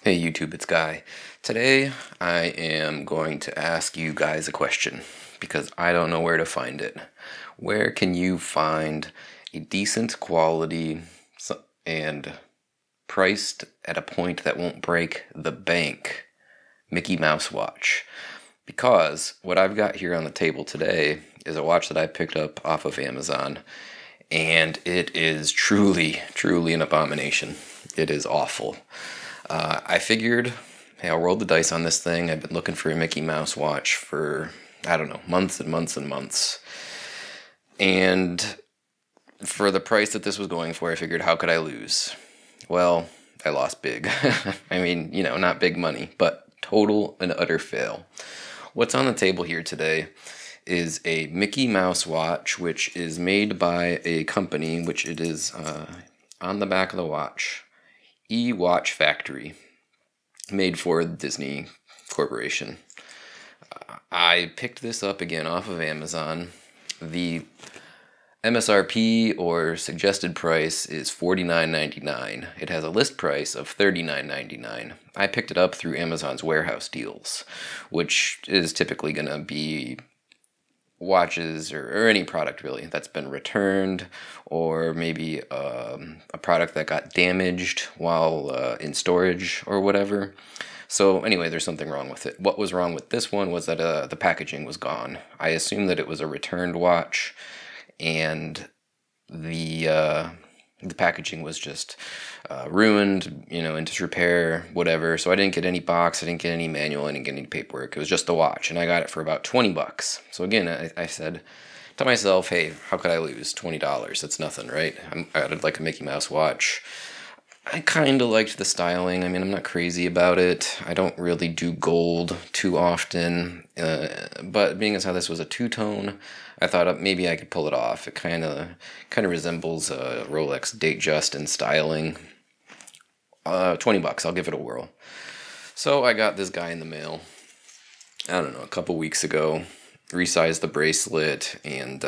Hey YouTube, it's Guy. Today I am going to ask you guys a question because I don't know where to find it. Where can you find a decent quality and priced at a point that won't break the bank Mickey Mouse watch? Because what I've got here on the table today is a watch that I picked up off of Amazon, and it is truly an abomination. It is awful. I figured, hey, I'll roll the dice on this thing. I've been looking for a Mickey Mouse watch for, I don't know, months and months and months. And for the price that this was going for, I figured, how could I lose? Well, I lost big. I mean, not big money, but total and utter fail. What's on the table here today is a Mickey Mouse watch, which is made by a company, which it is on the back of the watch. E-Watch Factory, made for Disney Corporation. I picked this up again off of Amazon. The MSRP or suggested price is $49.99. It has a list price of $39.99. I picked it up through Amazon's warehouse deals, which is typically going to be watches or any product really that's been returned, or maybe a product that got damaged while in storage or whatever. So anyway, there's something wrong with it. What was wrong with this one was that the packaging was gone. I assumed that it was a returned watch, and the packaging was just ruined, in disrepair, whatever. So I didn't get any box, I didn't get any manual, I didn't get any paperwork. It was just the watch, and I got it for about $20. So again, I said to myself, hey, how could I lose $20? That's nothing, right? I got like a Mickey Mouse watch. I kind of liked the styling. I mean, I'm not crazy about it. I don't really do gold too often. But being as how this was a two-tone, I thought maybe I could pull it off. It kind of resembles a Rolex Datejust in styling. $20, I'll give it a whirl. So I got this guy in the mail, I don't know, a couple weeks ago. Resized the bracelet and,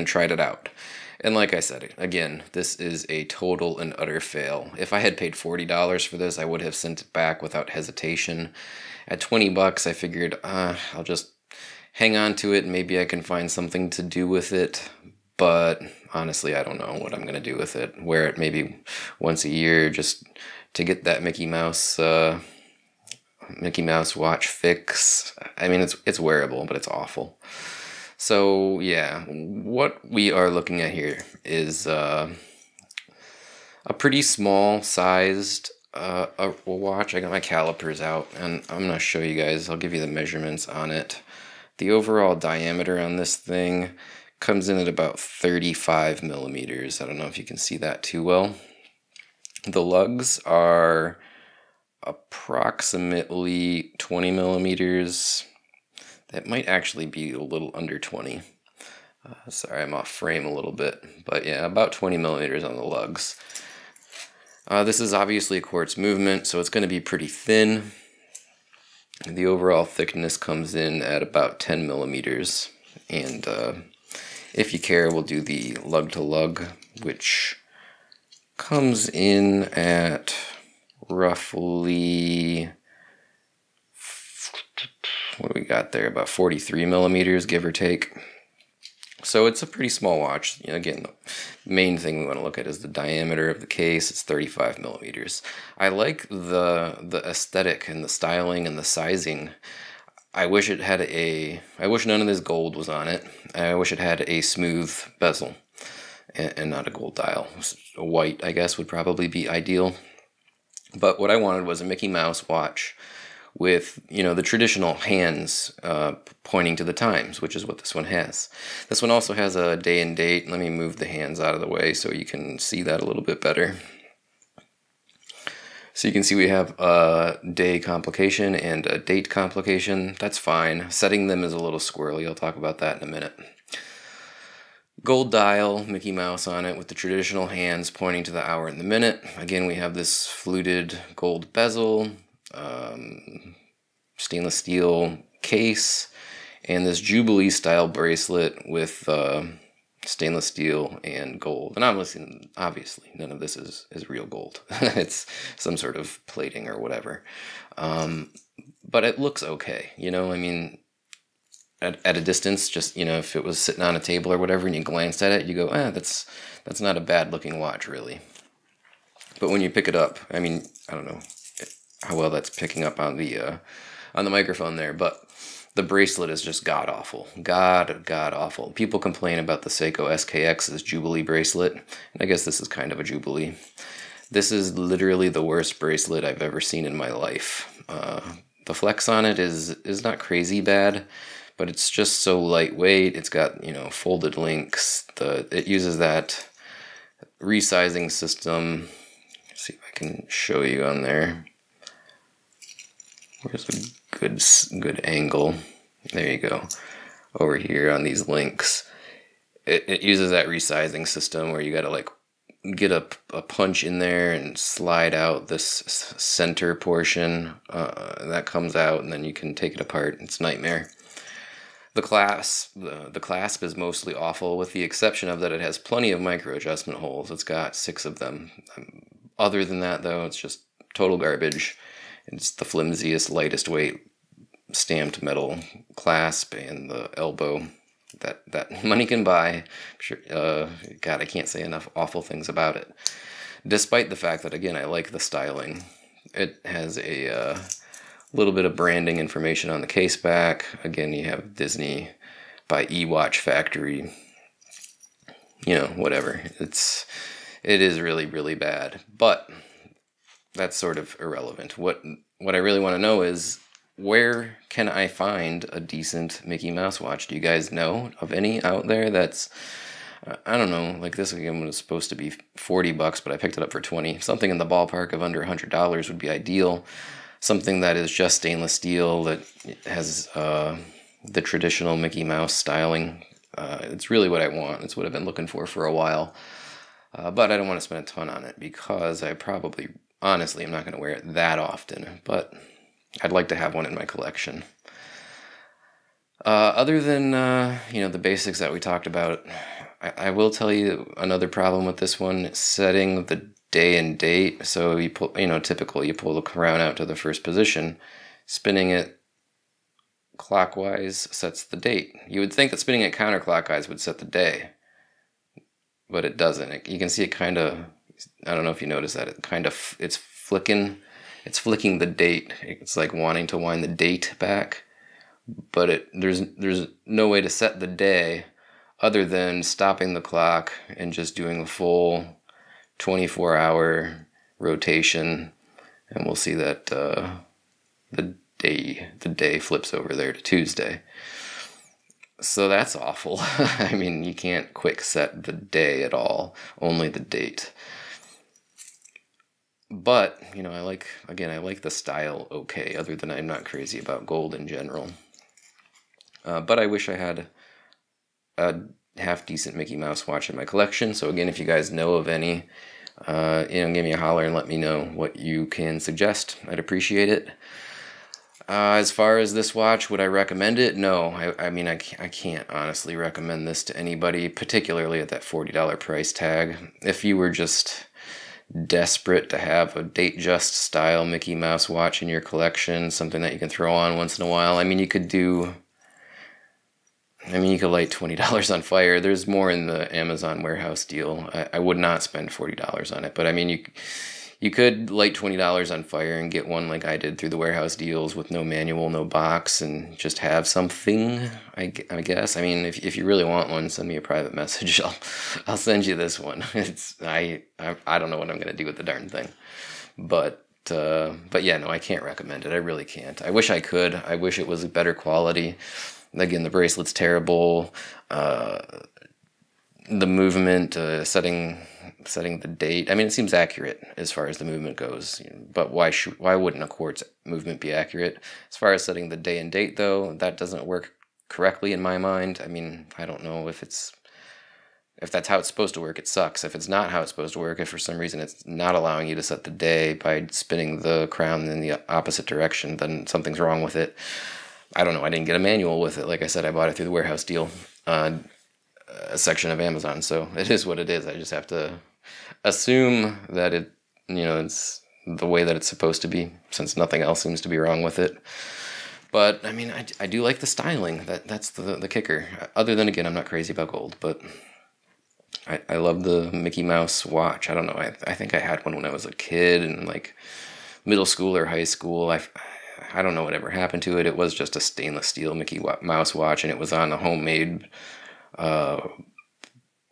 tried it out. And like I said, again, this is a total and utter fail. If I had paid $40 for this, I would have sent it back without hesitation. At $20, I figured, I'll just hang on to it and maybe I can find something to do with it. But honestly, I don't know what I'm going to do with it. Wear it maybe once a year just to get that Mickey Mouse watch fix. I mean, it's wearable, but it's awful. So yeah, what we are looking at here is a pretty small sized watch. I got my calipers out and I'm going to show you guys. I'll give you the measurements on it. The overall diameter on this thing comes in at about 35 millimeters. I don't know if you can see that too well. The lugs are approximately 20 millimeters. That might actually be a little under 20. Sorry, I'm off frame a little bit. But yeah, about 20 millimeters on the lugs. This is obviously a quartz movement, so it's going to be pretty thin. The overall thickness comes in at about 10 millimeters. And if you care, we'll do the lug to lug, which comes in at roughly, what do we got there, about 43 millimeters, give or take. So it's a pretty small watch. Again, the main thing we want to look at is the diameter of the case. It's 35 millimeters. I like the aesthetic and the styling and the sizing. I wish none of this gold was on it. I wish it had a smooth bezel and not a gold dial. A white, I guess, would probably be ideal. But what I wanted was a Mickey Mouse watch with, the traditional hands pointing to the times, which is what this one has. This one also has a day and date. Let me move the hands out of the way so you can see that a little bit better. So you can see we have a day complication and a date complication. That's fine. Setting them is a little squirrely. I'll talk about that in a minute. Gold dial, Mickey Mouse on it with the traditional hands pointing to the hour and the minute. Again, we have this fluted gold bezel, stainless steel case, and this Jubilee style bracelet with stainless steel and gold. And obviously none of this is real gold. It's some sort of plating or whatever. But it looks okay, you know, I mean, at a distance, just, you know, if it was sitting on a table or whatever and you glanced at it, you go, that's not a bad looking watch, really. But when you pick it up, I mean, I don't know how well that's picking up on the microphone there, but the bracelet is just god awful. God awful. People complain about the Seiko SKX's Jubilee bracelet, and I guess this is kind of a Jubilee. This is literally the worst bracelet I've ever seen in my life. The flex on it is not crazy bad, but it's just so lightweight. It's got, you know, folded links. It uses that resizing system. Let's see if I can show you on there. Where's a good angle? There you go. Over here on these links. It uses that resizing system where you gotta like get a punch in there and slide out this center portion. That comes out and then you can take it apart. It's a nightmare. The clasp is mostly awful, with the exception of that it has plenty of micro adjustment holes. It's got 6 of them. Other than that, though, it's just total garbage. It's the flimsiest, lightest weight stamped metal clasp and the elbow that money can buy. Sure, God, I can't say enough awful things about it. Despite the fact that, again, I like the styling. It has a little bit of branding information on the case back. Again, you have Disney by eWatch Factory. You know, whatever. It is really, really bad. But that's sort of irrelevant. What I really want to know is, where can I find a decent Mickey Mouse watch? Do you guys know of any out there that's, I don't know, like this again was supposed to be $40, but I picked it up for $20. Something in the ballpark of under $100 would be ideal. Something that is just stainless steel, that has the traditional Mickey Mouse styling. It's really what I want. It's what I've been looking for a while. But I don't want to spend a ton on it because I probably, honestly, I'm not going to wear it that often. But I'd like to have one in my collection. Other than, you know, the basics that we talked about, I will tell you another problem with this one: setting the day and date. So you pull, you know, typically you pull the crown out to the first position, spinning it clockwise sets the date. You would think that spinning it counterclockwise would set the day, but it doesn't. You can see it kind of, I don't know if you notice that, it's flicking the date. It's like wanting to wind the date back, but there's no way to set the day other than stopping the clock and just doing a full 24-hour rotation, and we'll see that the day flips over there to Tuesday. So that's awful. I mean, you can't quick set the day at all, only the date. But, you know, I like the style okay, other than I'm not crazy about gold in general. But I wish I had a half-decent Mickey Mouse watch in my collection. So again, if you guys know of any, you know, give me a holler and let me know what you can suggest. I'd appreciate it. As far as this watch, would I recommend it? No. I mean, I can't honestly recommend this to anybody, particularly at that $40 price tag. If you were just desperate to have a Datejust style Mickey Mouse watch in your collection, something that you can throw on once in a while, I mean, you could light $20 on fire. There's more in the Amazon warehouse deal. I would not spend $40 on it, but I mean, you could light $20 on fire and get one like I did through the warehouse deals with no manual, no box, and just have something, I guess. I mean, if you really want one, send me a private message. I'll send you this one. I don't know what I'm going to do with the darn thing. But yeah, no, I can't recommend it. I really can't. I wish I could. I wish it was better quality. Again, the bracelet's terrible. The movement, setting the date. I mean, it seems accurate as far as the movement goes, but why wouldn't a quartz movement be accurate? As far as setting the day and date, though, that doesn't work correctly in my mind. I mean, I don't know if that's how it's supposed to work. It sucks. If it's not how it's supposed to work, if for some reason it's not allowing you to set the day by spinning the crown in the opposite direction, then something's wrong with it. I don't know. I didn't get a manual with it. Like I said, I bought it through the warehouse deal. section of Amazon, so it is what it is. I just have to assume that it's the way that it's supposed to be, since nothing else seems to be wrong with it. But I mean, I do like the styling. That's the kicker. Other than, again, I'm not crazy about gold, but I love the Mickey Mouse watch. I don't know. I think I had one when I was a kid in like middle school or high school. I don't know whatever happened to it. It was just a stainless steel Mickey Mouse watch, and it was on a homemade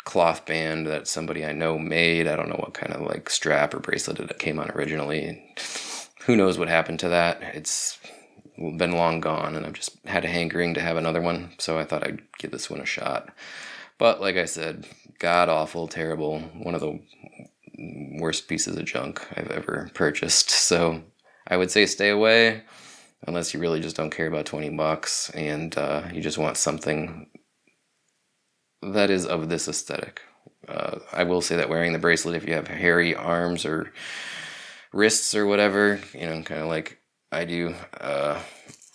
cloth band that somebody I know made. I don't know what kind of like strap or bracelet it came on originally. Who knows what happened to that? It's been long gone, and I've just had a hankering to have another one, so I thought I'd give this one a shot. But like I said, god awful, terrible, one of the worst pieces of junk I've ever purchased. So I would say stay away unless you really just don't care about $20 and you just want something that is of this aesthetic. I will say that wearing the bracelet, if you have hairy arms or wrists or whatever, kind of like I do,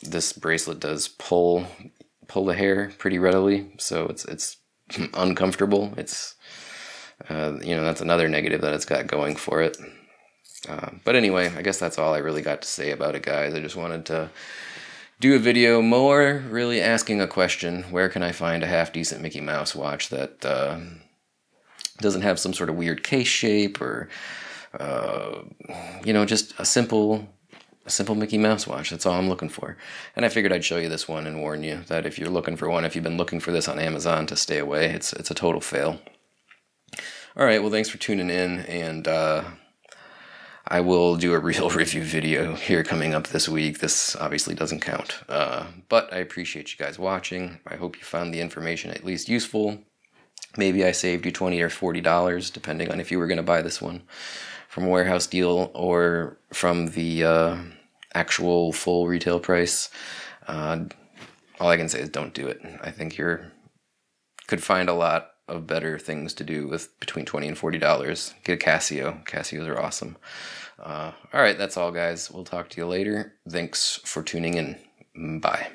this bracelet does pull the hair pretty readily, so it's uncomfortable. It's that's another negative that it's got going for it. But anyway, I guess that's all I really got to say about it, guys. I just wanted to do a video more really asking a question: where can I find a half-decent Mickey Mouse watch that doesn't have some sort of weird case shape, or just a simple Mickey Mouse watch? That's all I'm looking for. And I figured I'd show you this one and warn you that if you're looking for one, if you've been looking for this on Amazon, to stay away. It's a total fail. All right, well, thanks for tuning in, and I will do a real review video here coming up this week. This obviously doesn't count, but I appreciate you guys watching. I hope you found the information at least useful. Maybe I saved you $20 or $40, depending on if you were going to buy this one from a warehouse deal or from the actual full retail price. All I can say is don't do it. I think you could find a lot of better things to do with between $20 and $40. Get a Casio. Casios are awesome. All right, that's all, guys. We'll talk to you later. Thanks for tuning in. Bye.